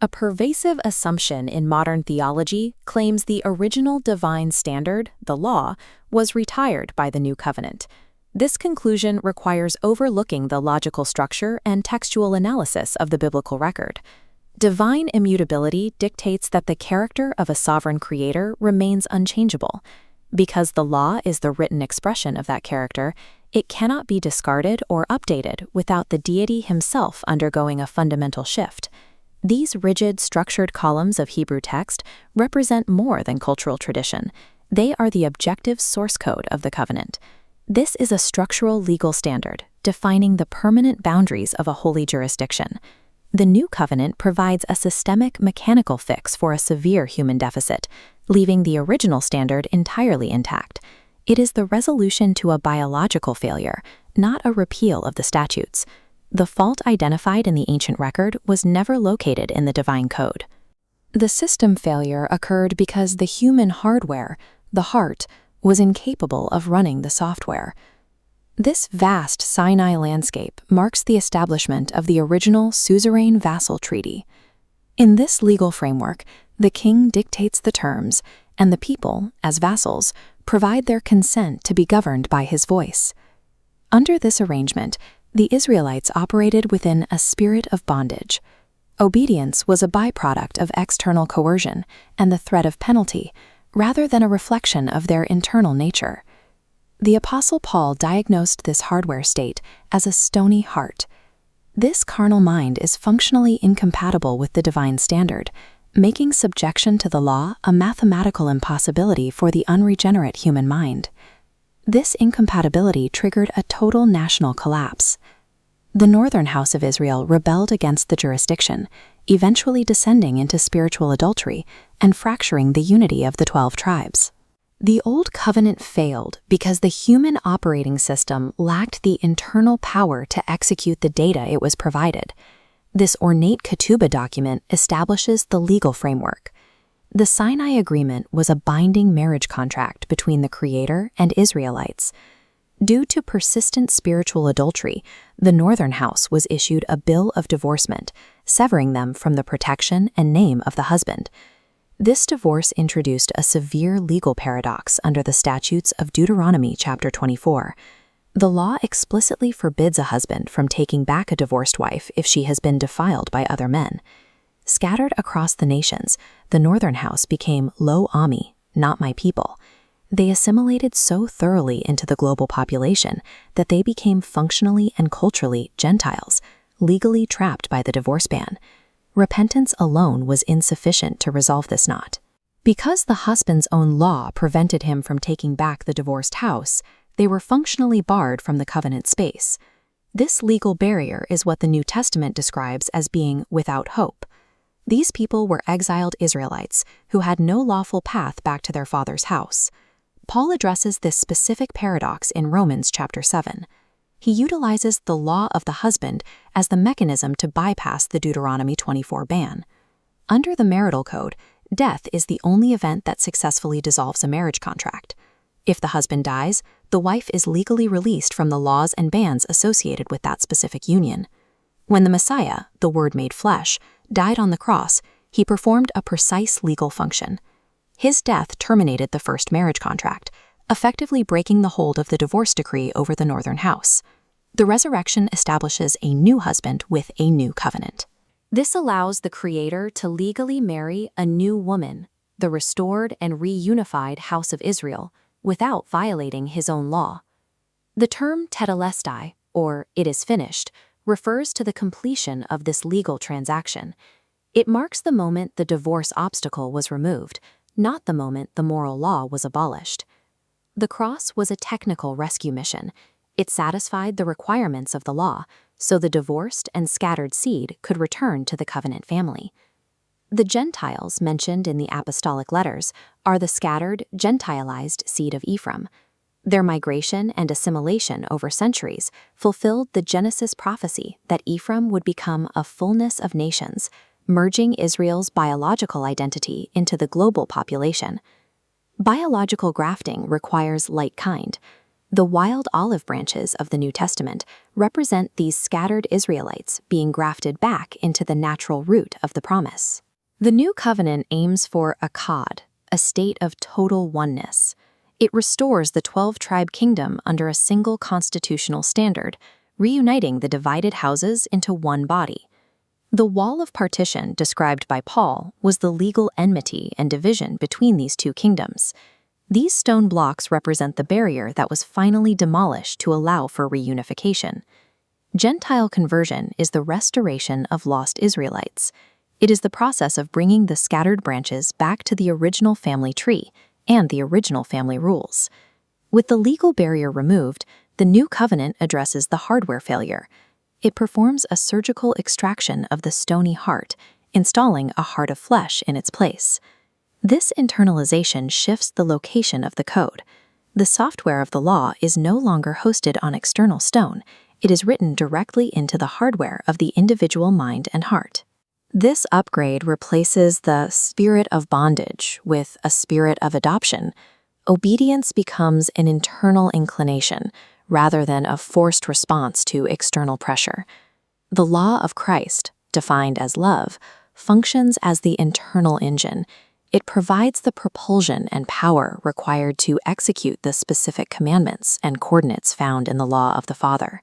A pervasive assumption in modern theology claims the original divine standard, the law, was retired by the new covenant. This conclusion requires overlooking the logical structure and textual analysis of the biblical record. Divine immutability dictates that the character of a sovereign creator remains unchangeable. Because the law is the written expression of that character, it cannot be discarded or updated without the deity himself undergoing a fundamental shift. These rigid, structured columns of Hebrew text represent more than cultural tradition. They are the objective source code of the covenant. This is a structural legal standard, defining the permanent boundaries of a holy jurisdiction. The new covenant provides a systemic, mechanical fix for a severe human deficit, leaving the original standard entirely intact. It is the resolution to a biological failure, not a repeal of the statutes. The fault identified in the ancient record was never located in the divine code. The system failure occurred because the human hardware, the heart, was incapable of running the software. This vast Sinai landscape marks the establishment of the original suzerain vassal treaty. In this legal framework, the king dictates the terms, and the people, as vassals, provide their consent to be governed by his voice. Under this arrangement, the Israelites operated within a spirit of bondage. Obedience was a byproduct of external coercion and the threat of penalty, rather than a reflection of their internal nature. The Apostle Paul diagnosed this hardware state as a stony heart. This carnal mind is functionally incompatible with the divine standard, making subjection to the law a mathematical impossibility for the unregenerate human mind. This incompatibility triggered a total national collapse. The northern house of Israel rebelled against the jurisdiction, eventually descending into spiritual adultery and fracturing the unity of the 12 tribes. The Old Covenant failed because the human operating system lacked the internal power to execute the data it was provided. This ornate ketubah document establishes the legal framework. The Sinai Agreement was a binding marriage contract between the Creator and Israelites. Due to persistent spiritual adultery, the northern house was issued a Bill of Divorcement, severing them from the protection and name of the husband. This divorce introduced a severe legal paradox under the statutes of Deuteronomy chapter 24. The law explicitly forbids a husband from taking back a divorced wife if she has been defiled by other men. Scattered across the nations, the northern house became Lo Ami, not my people. They assimilated so thoroughly into the global population that they became functionally and culturally Gentiles, legally trapped by the divorce ban. Repentance alone was insufficient to resolve this knot. Because the husband's own law prevented him from taking back the divorced house, they were functionally barred from the covenant space. This legal barrier is what the New Testament describes as being without hope. These people were exiled Israelites who had no lawful path back to their father's house. Paul addresses this specific paradox in Romans chapter 7. He utilizes the law of the husband as the mechanism to bypass the Deuteronomy 24 ban. Under the marital code, death is the only event that successfully dissolves a marriage contract. If the husband dies, the wife is legally released from the laws and bans associated with that specific union. When the Messiah, the Word made flesh, died on the cross, he performed a precise legal function. His death terminated the first marriage contract, effectively breaking the hold of the divorce decree over the northern house. The resurrection establishes a new husband with a new covenant. This allows the Creator to legally marry a new woman, the restored and reunified house of Israel, without violating his own law. The term tetelestai, or it is finished, refers to the completion of this legal transaction. It marks the moment the divorce obstacle was removed, not the moment the moral law was abolished. The cross was a technical rescue mission. It satisfied the requirements of the law, so the divorced and scattered seed could return to the covenant family. The Gentiles mentioned in the apostolic letters are the scattered, Gentilized seed of Ephraim. Their migration and assimilation over centuries fulfilled the Genesis prophecy that Ephraim would become a fullness of nations, merging Israel's biological identity into the global population. Biological grafting requires like kind. The wild olive branches of the New Testament represent these scattered Israelites being grafted back into the natural root of the promise. The New Covenant aims for echad, a state of total oneness. It restores the 12-tribe kingdom under a single constitutional standard, reuniting the divided houses into one body. The wall of partition described by Paul was the legal enmity and division between these two kingdoms. These stone blocks represent the barrier that was finally demolished to allow for reunification. Gentile conversion is the restoration of lost Israelites. It is the process of bringing the scattered branches back to the original family tree and the original family rules. With the legal barrier removed, the New Covenant addresses the hardware failure. It performs a surgical extraction of the stony heart, installing a heart of flesh in its place. This internalization shifts the location of the code. The software of the law is no longer hosted on external stone. It is written directly into the hardware of the individual mind and heart. This upgrade replaces the spirit of bondage with a spirit of adoption. Obedience becomes an internal inclination rather than a forced response to external pressure. The law of Christ, defined as love, functions as the internal engine. It provides the propulsion and power required to execute the specific commandments and coordinates found in the law of the Father.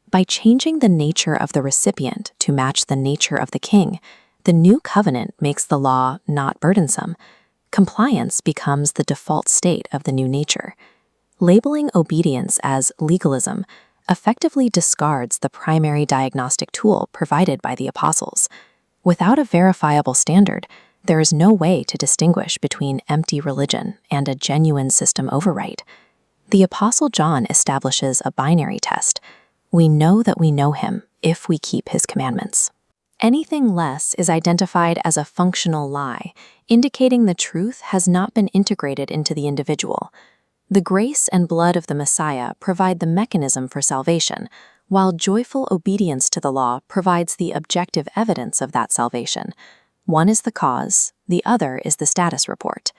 By changing the nature of the recipient to match the nature of the king, the New Covenant makes the law not burdensome. Compliance becomes the default state of the new nature. Labeling obedience as legalism effectively discards the primary diagnostic tool provided by the apostles. Without a verifiable standard, there is no way to distinguish between empty religion and a genuine system override. The Apostle John establishes a binary test. We know that we know him if we keep his commandments. Anything less is identified as a functional lie, indicating the truth has not been integrated into the individual. The grace and blood of the Messiah provide the mechanism for salvation, while joyful obedience to the law provides the objective evidence of that salvation. One is the cause, the other is the status report.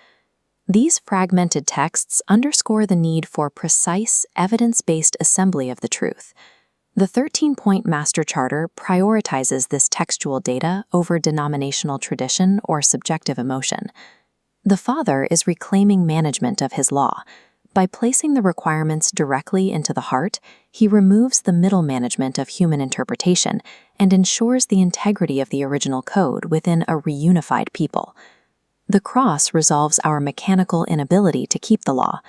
These fragmented texts underscore the need for precise, evidence-based assembly of the truth. The 13-point Master Charter prioritizes this textual data over denominational tradition or subjective emotion. The Father is reclaiming management of his law. By placing the requirements directly into the heart, he removes the middle management of human interpretation and ensures the integrity of the original code within a reunified people. The cross resolves our mechanical inability to keep the law.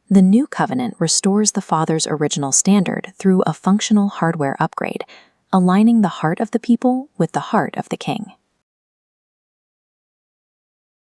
The New Covenant restores the Father's original standard through a functional hardware upgrade, aligning the heart of the people with the heart of the King.